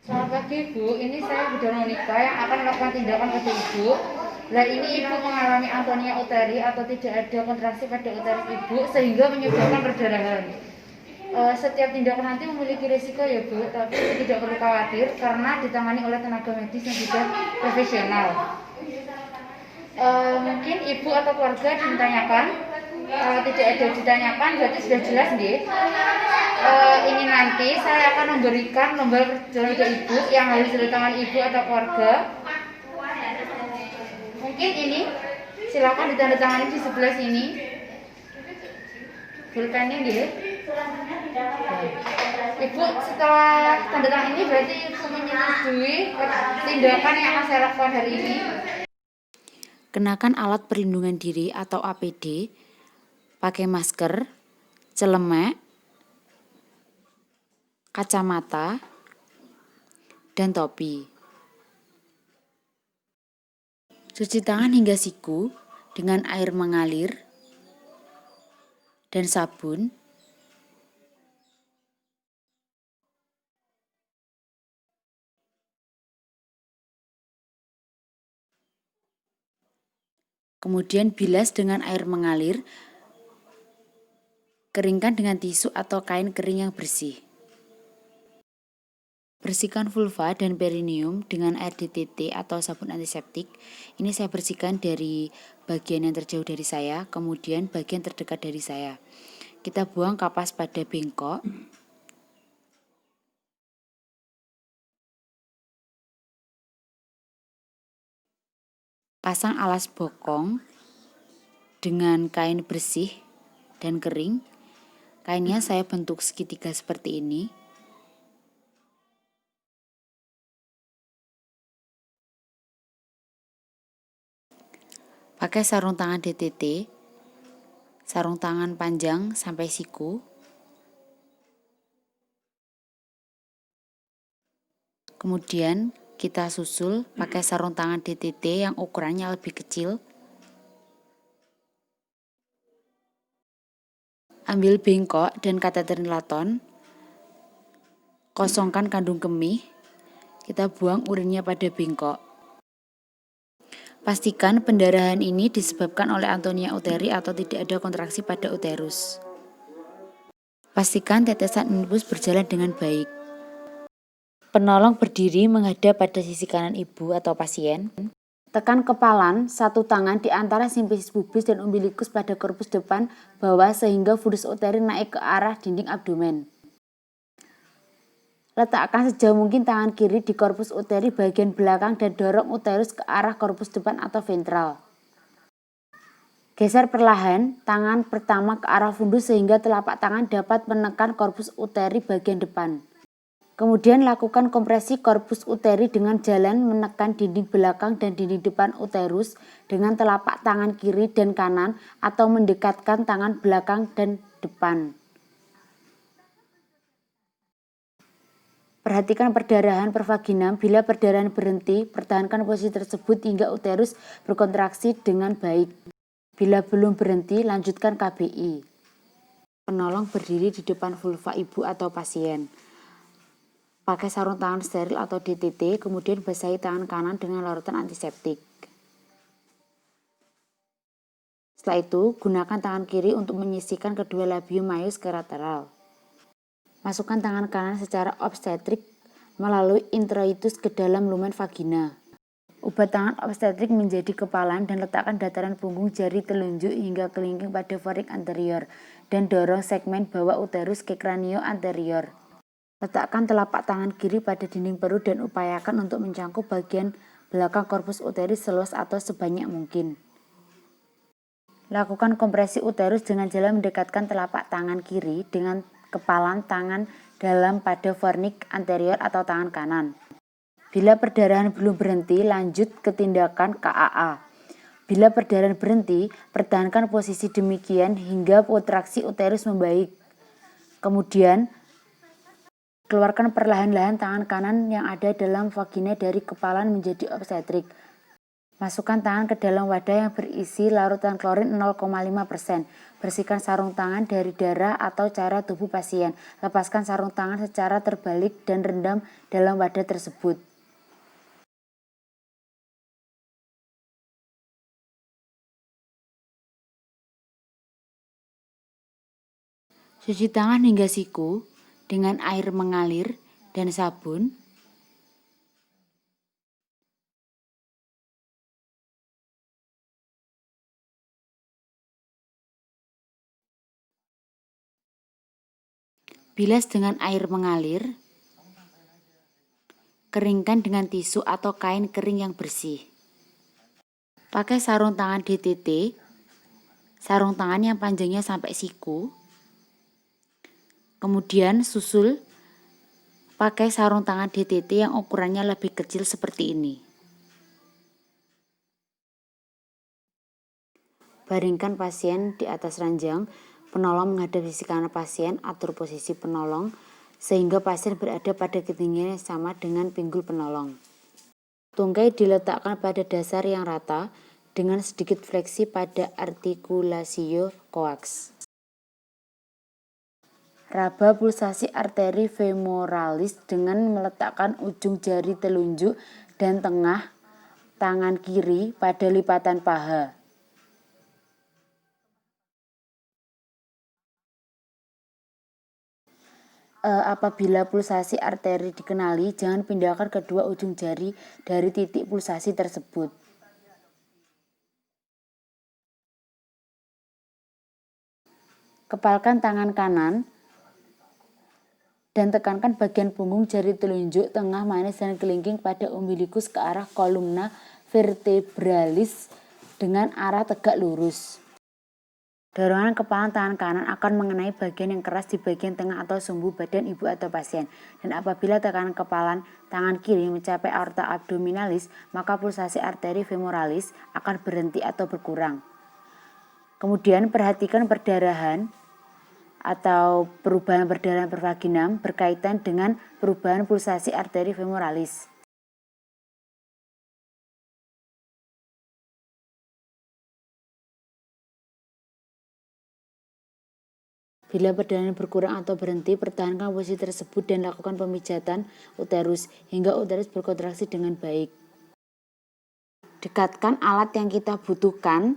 Selamat pagi Bu, ini saya Bu Monika yang akan melakukan tindakan pada Ibu. Nah ini Ibu mengalami antonia uteri atau tidak ada kontraksi pada uterus Ibu sehingga menyebabkan perdarahan. Setiap tindakan nanti memiliki risiko ya Bu, tapi tidak perlu khawatir karena ditangani oleh tenaga medis yang sudah profesional. Mungkin Ibu atau keluarga ditanyakan, tidak ada ditanyakan berarti sudah jelas nih. Ini nanti saya akan memberikan lembar perjalanan ke Ibu yang harus ditangan Ibu atau keluarga. Mungkin ini silakan ditandatangani di sebelah sini. Pulpennya nggih. Ibu setelah tanda tangan ini berarti Ibu menyetujui tindakan yang akan saya lakukan hari ini. Kenakan alat perlindungan diri atau APD, pakai masker, celemek, kacamata, dan topi. Cuci tangan hingga siku dengan air mengalir dan sabun. Kemudian bilas dengan air mengalir, keringkan dengan tisu atau kain kering yang bersih. Bersihkan vulva dan perineum dengan air DTT atau sabun antiseptik. Ini saya bersihkan dari bagian yang terjauh dari saya, kemudian bagian terdekat dari saya. Kita buang kapas pada bengkok. Pasang alas bokong dengan kain bersih dan kering. Kainnya saya bentuk segitiga seperti ini. Pakai sarung tangan DTT, sarung tangan panjang sampai siku. Kemudian kita susul pakai sarung tangan DTT yang ukurannya lebih kecil. Ambil bengkok dan kateter laton. Kosongkan kandung kemih. Kita buang urinnya pada bengkok. Pastikan pendarahan ini disebabkan oleh antonia uteri atau tidak ada kontraksi pada uterus. Pastikan tetesan infus berjalan dengan baik. Penolong berdiri menghadap pada sisi kanan ibu atau pasien. Tekan kepalan satu tangan di antara simfisis pubis dan umbilikus pada korpus depan bawah sehingga fundus uteri naik ke arah dinding abdomen. Letakkan sejauh mungkin tangan kiri di korpus uteri bagian belakang dan dorong uterus ke arah korpus depan atau ventral. Geser perlahan tangan pertama ke arah fundus sehingga telapak tangan dapat menekan korpus uteri bagian depan. Kemudian lakukan kompresi korpus uteri dengan jalan menekan dinding belakang dan dinding depan uterus dengan telapak tangan kiri dan kanan atau mendekatkan tangan belakang dan depan. Perhatikan perdarahan per vaginam. Bila perdarahan berhenti, pertahankan posisi tersebut hingga uterus berkontraksi dengan baik. Bila belum berhenti, lanjutkan KBI. Penolong berdiri di depan vulva ibu atau pasien. Pakai sarung tangan steril atau DTT, kemudian basahi tangan kanan dengan larutan antiseptik. Setelah itu, gunakan tangan kiri untuk menyisihkan kedua labium majus ke lateral. Masukkan tangan kanan secara obstetrik melalui introitus ke dalam lumen vagina. Ubah tangan obstetrik menjadi kepalan dan letakkan dataran punggung jari telunjuk hingga kelingking pada fornix anterior dan dorong segmen bawah uterus ke kranio anterior. Letakkan telapak tangan kiri pada dinding perut dan upayakan untuk mencangkup bagian belakang korpus uterus seluas atau sebanyak mungkin. Lakukan kompresi uterus dengan jalan mendekatkan telapak tangan kiri dengan kepalan tangan dalam pada fornix anterior atau tangan kanan. Bila perdarahan belum berhenti, lanjut ke tindakan KAA. Bila perdarahan berhenti, pertahankan posisi demikian hingga kontraksi uterus membaik. Kemudian, keluarkan perlahan-lahan tangan kanan yang ada dalam vagina dari kepalan menjadi obstetrik. Masukkan tangan ke dalam wadah yang berisi larutan klorin 0,5%. Bersihkan sarung tangan dari darah atau cairan tubuh pasien. Lepaskan sarung tangan secara terbalik dan rendam dalam wadah tersebut. Cuci tangan hingga siku dengan air mengalir dan sabun. Bilas dengan air mengalir. Keringkan dengan tisu atau kain kering yang bersih. Pakai sarung tangan DTT, sarung tangan yang panjangnya sampai siku. Kemudian susul pakai sarung tangan DTT yang ukurannya lebih kecil seperti ini. Baringkan pasien di atas ranjang. Penolong menghadap sisi kanan pasien, atur posisi penolong sehingga pasien berada pada ketinggian yang sama dengan pinggul penolong. Tungkai diletakkan pada dasar yang rata dengan sedikit fleksi pada artikulasio coax. Raba pulsasi arteri femoralis dengan meletakkan ujung jari telunjuk dan tengah tangan kiri pada lipatan paha. Apabila pulsasi arteri dikenali, jangan pindahkan kedua ujung jari dari titik pulsasi tersebut. Kepalkan tangan kanan dan tekankan bagian punggung jari telunjuk, tengah, manis, dan kelingking pada umbilikus ke arah kolumna vertebralis dengan arah tegak lurus. Dorongan kepalan tangan kanan akan mengenai bagian yang keras di bagian tengah atau sumbu badan ibu atau pasien. Dan apabila tekanan kepalan tangan kiri mencapai aorta abdominalis, maka pulsasi arteri femoralis akan berhenti atau berkurang. Kemudian perhatikan perdarahan atau perubahan perdarahan pervaginam berkaitan dengan perubahan pulsasi arteri femoralis. Bila perdarahan berkurang atau berhenti, pertahankan posisi tersebut dan lakukan pemijatan uterus hingga uterus berkontraksi dengan baik. Dekatkan alat yang kita butuhkan.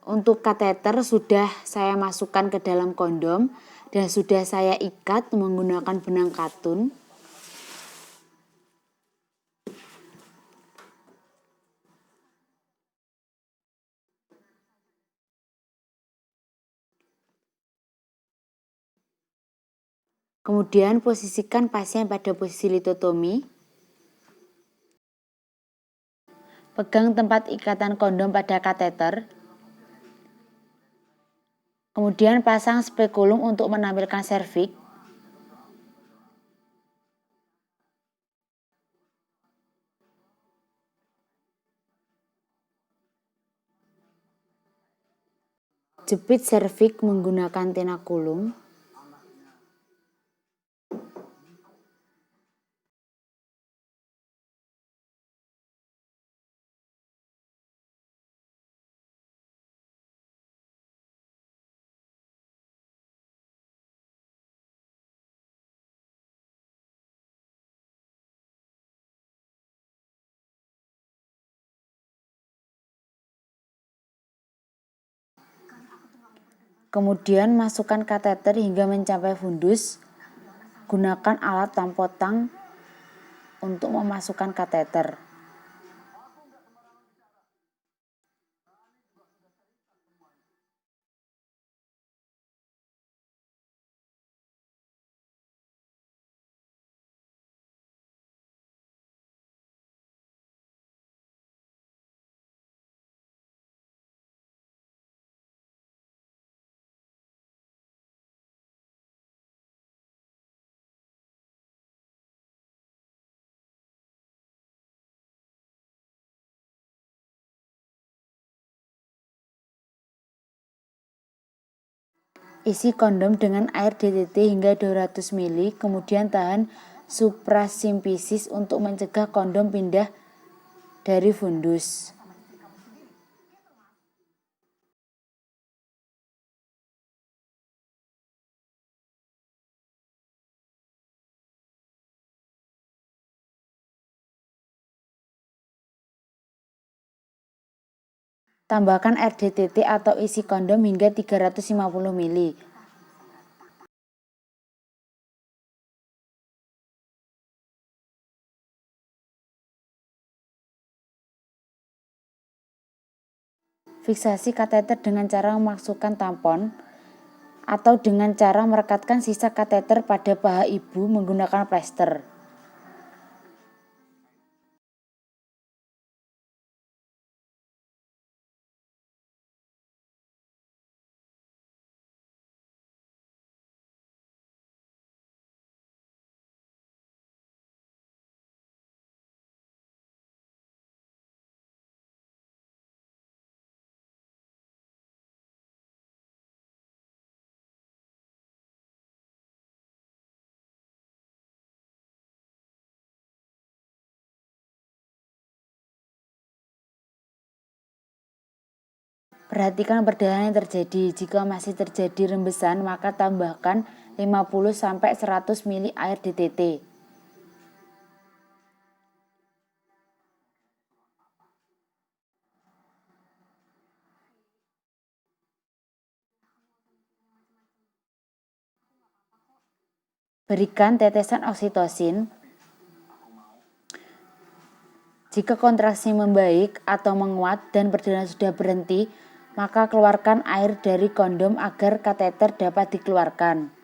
Untuk kateter sudah saya masukkan ke dalam kondom dan sudah saya ikat menggunakan benang katun. Kemudian posisikan pasien pada posisi litotomi. Pegang tempat ikatan kondom pada kateter. Kemudian pasang spekulum untuk menampilkan serviks. Jepit serviks menggunakan tenakulum. Kemudian masukkan kateter hingga mencapai fundus. Gunakan alat tampotang untuk memasukkan kateter. Isi kondom dengan air DTT hingga 200 ml, kemudian tahan suprasimfisis untuk mencegah kondom pindah dari fundus. Tambahkan RDTT atau isi kondom hingga 350 ml. Fiksasi kateter dengan cara memasukkan tampon atau dengan cara merekatkan sisa kateter pada paha ibu menggunakan plester. Perhatikan perdarahan yang terjadi. Jika masih terjadi rembesan, maka tambahkan 50-100 ml air DTT. Berikan tetesan oksitosin. Jika kontraksi membaik atau menguat dan perdarahan sudah berhenti, maka keluarkan air dari kondom agar kateter dapat dikeluarkan.